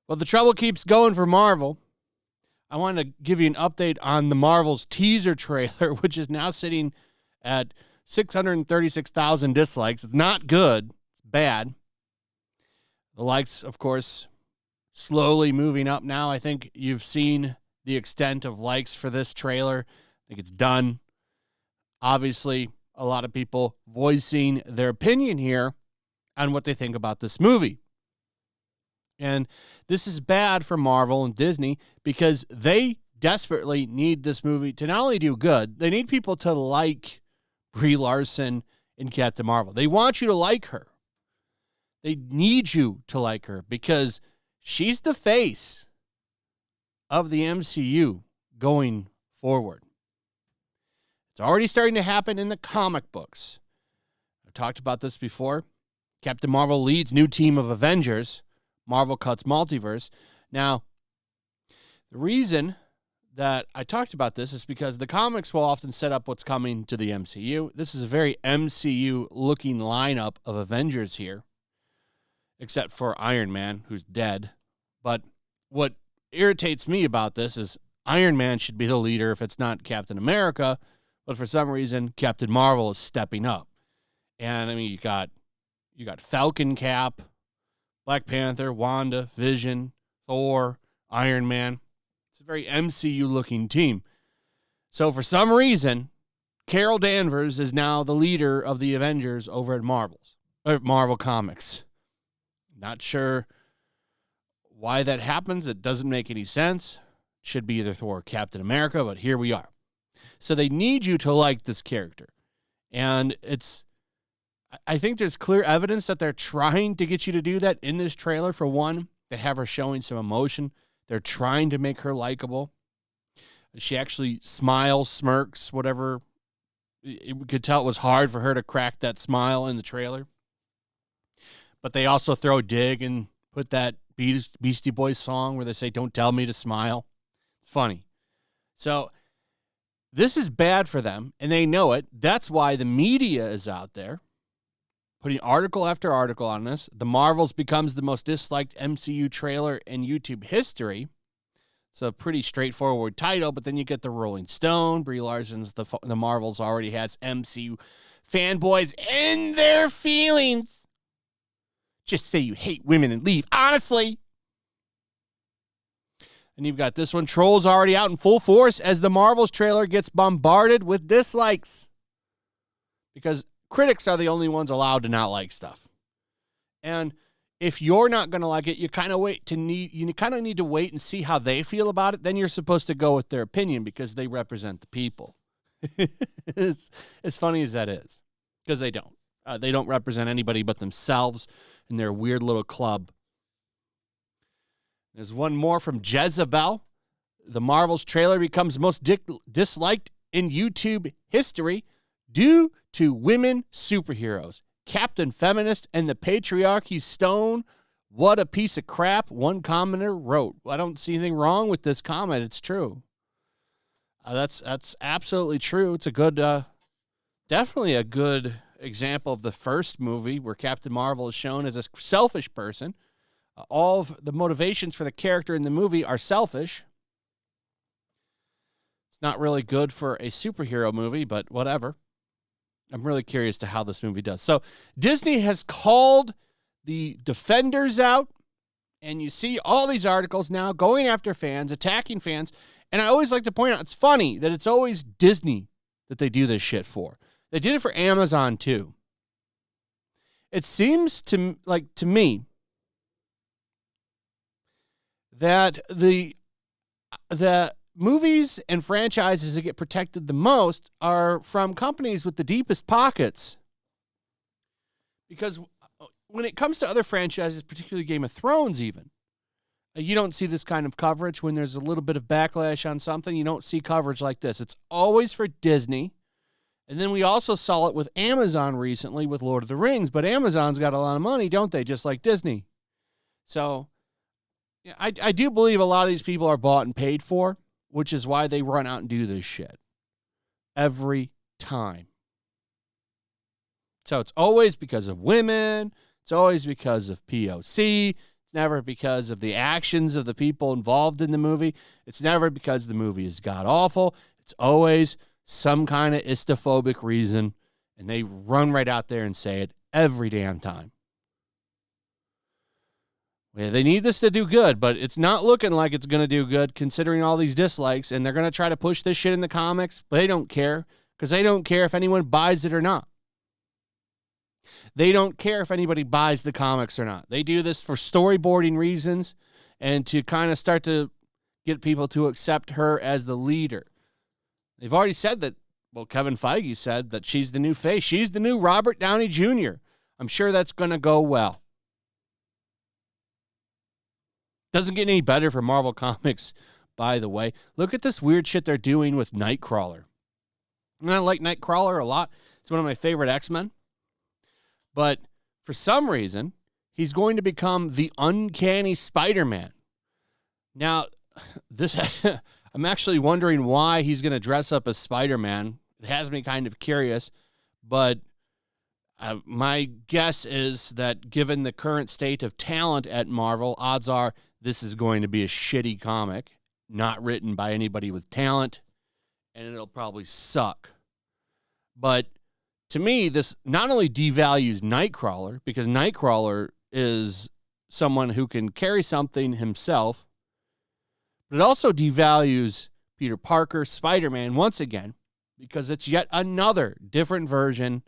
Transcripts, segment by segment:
Well, the trouble keeps going for Marvel. I want to give you an update on the Marvel's teaser trailer, which is now sitting at 636,000 dislikes. It's not good. It's bad. The likes, of course, slowly moving up now. I think you've seen the extent of likes for this trailer. I think it's done. Obviously, a lot of people voicing their opinion here on what they think about this movie. And this is bad for Marvel and Disney because they desperately need this movie to not only do good, they need people to like Brie Larson and Captain Marvel. They want you to like her. They need you to like her because she's the face of the MCU going forward. It's already starting to happen in the comic books. I talked about this before. Captain Marvel leads new team of Avengers. Marvel cuts multiverse. Now, the reason that I talked about this is because the comics will often set up what's coming to the MCU. This is a very MCU-looking lineup of Avengers here, except for Iron Man, who's dead. But what irritates me about this is Iron Man should be the leader if it's not Captain America, but for some reason, Captain Marvel is stepping up. And, I mean, you got Falcon Cap, Black Panther, Wanda, Vision, Thor, Iron Man. It's a very MCU-looking team. So for some reason, Carol Danvers is now the leader of the Avengers over at Marvel Comics. Not sure why that happens. It doesn't make any sense. It should be either Thor or Captain America, but here we are. So they need you to like this character. And I think there's clear evidence that they're trying to get you to do that in this trailer. For one, they have her showing some emotion. They're trying to make her likable. She actually smiles, smirks, whatever. We could tell it was hard for her to crack that smile in the trailer. But they also throw a dig and put that Beastie Boys song where they say, "Don't tell me to smile." It's funny. So this is bad for them, and they know it. That's why the media is out there putting article after article on this. The Marvels becomes the most disliked MCU trailer in YouTube history. It's a pretty straightforward title, but then you get the Rolling Stone. Brie Larson's The Marvels already has MCU fanboys in their feelings. Just say you hate women and leave. Honestly. And you've got this one. Trolls already out in full force as the Marvels trailer gets bombarded with dislikes. Because critics are the only ones allowed to not like stuff. And if you're not going to like it, you kind of need to wait and see how they feel about it. Then you're supposed to go with their opinion because they represent the people. As funny as that is, because they don't. They don't represent anybody but themselves and their weird little club. There's one more from Jezebel. The Marvels trailer becomes most disliked in YouTube history due to women superheroes. Captain Feminist and the Patriarchy Stone. What a piece of crap, one commenter wrote. I don't see anything wrong with this comment. It's true. That's absolutely true. It's a good, definitely a good example of the first movie where Captain Marvel is shown as a selfish person. All of the motivations for the character in the movie are selfish. It's not really good for a superhero movie, but whatever. I'm really curious to how this movie does. So Disney has called the Defenders out, and you see all these articles now going after fans, attacking fans. And I always like to point out, it's funny that it's always Disney that they do this shit for. They did it for Amazon too. It seems to me that the movies and franchises that get protected the most are from companies with the deepest pockets. Because when it comes to other franchises, particularly Game of Thrones even, you don't see this kind of coverage. When there's a little bit of backlash on something, you don't see coverage like this. It's always for Disney. And then we also saw it with Amazon recently with Lord of the Rings. But Amazon's got a lot of money, don't they? Just like Disney. So I do believe a lot of these people are bought and paid for, which is why they run out and do this shit every time. So it's always because of women. It's always because of POC. It's never because of the actions of the people involved in the movie. It's never because the movie is god-awful. It's always some kind of istophobic reason, and they run right out there and say it every damn time. Yeah, they need this to do good, but it's not looking like it's going to do good considering all these dislikes, and they're going to try to push this shit in the comics, but they don't care because they don't care if anyone buys it or not. They don't care if anybody buys the comics or not. They do this for storyboarding reasons and to kind of start to get people to accept her as the leader. They've already said that, well, Kevin Feige said that she's the new face. She's the new Robert Downey Jr. I'm sure that's going to go well. Doesn't get any better for Marvel Comics, by the way. Look at this weird shit they're doing with Nightcrawler. And I like Nightcrawler a lot. It's one of my favorite X-Men. But for some reason, he's going to become the uncanny Spider-Man. Now, this I'm actually wondering why he's going to dress up as Spider-Man. It has me kind of curious, but my guess is that given the current state of talent at Marvel, odds are this is going to be a shitty comic, not written by anybody with talent, and it'll probably suck. But to me, this not only devalues Nightcrawler, because Nightcrawler is someone who can carry something himself, but it also devalues Peter Parker, Spider-Man, once again, because it's yet another different version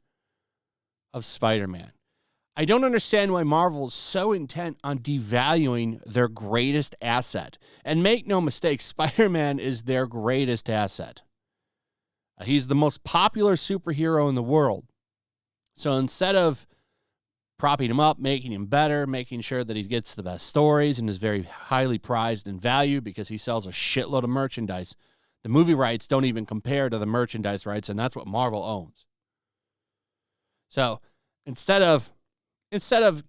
of Spider-Man. I don't understand why Marvel is so intent on devaluing their greatest asset. And make no mistake, Spider-Man is their greatest asset. He's the most popular superhero in the world. So instead of propping him up, making him better, making sure that he gets the best stories and is very highly prized and valued because he sells a shitload of merchandise, the movie rights don't even compare to the merchandise rights, and that's what Marvel owns. So instead of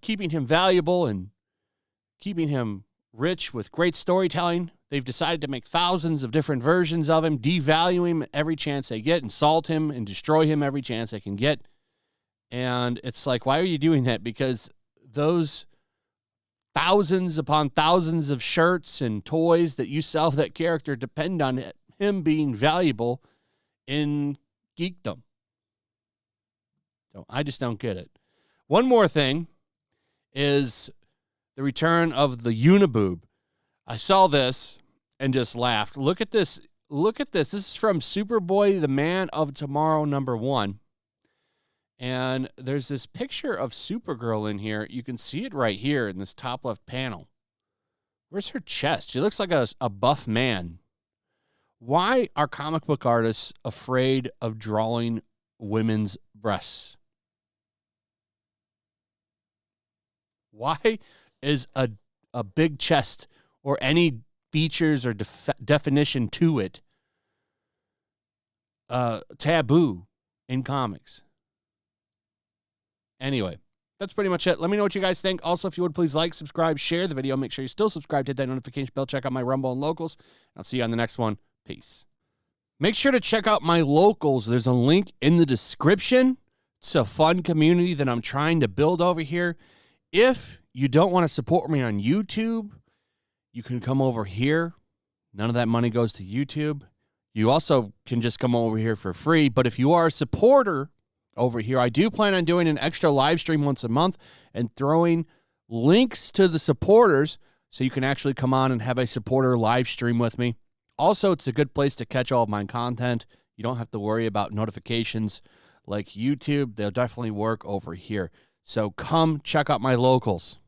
keeping him valuable and keeping him rich with great storytelling, they've decided to make thousands of different versions of him, devalue him every chance they get, insult him, and destroy him every chance they can get. And it's like, why are you doing that? Because those thousands upon thousands of shirts and toys that you sell that character depend on him being valuable in geekdom. So I just don't get it. One more thing is the return of the Uniboob. I saw this and just laughed. Look at this. Look at this. This is from Superboy, the Man of Tomorrow, #1. And there's this picture of Supergirl in here. You can see it right here in this top left panel. Where's her chest? She looks like a buff man. Why are comic book artists afraid of drawing women's breasts? Why is a big chest or any features or definition to it taboo in comics? Anyway, that's pretty much it. Let me know what you guys think. Also, if you would, please like, subscribe, share the video. Make sure you're still subscribed, hit that notification bell, check out my Rumble and Locals. I'll see you on the next one. Peace. Make sure to check out my Locals. There's a link in the description. It's a fun community that I'm trying to build over here. If you don't want to support me on YouTube, you can come over here. None of that money goes to YouTube. You also can just come over here for free. But if you are a supporter over here, I do plan on doing an extra live stream once a month and throwing links to the supporters so you can actually come on and have a supporter live stream with me. Also, it's a good place to catch all of my content. You don't have to worry about notifications like YouTube. They'll definitely work over here. So come check out my Locals.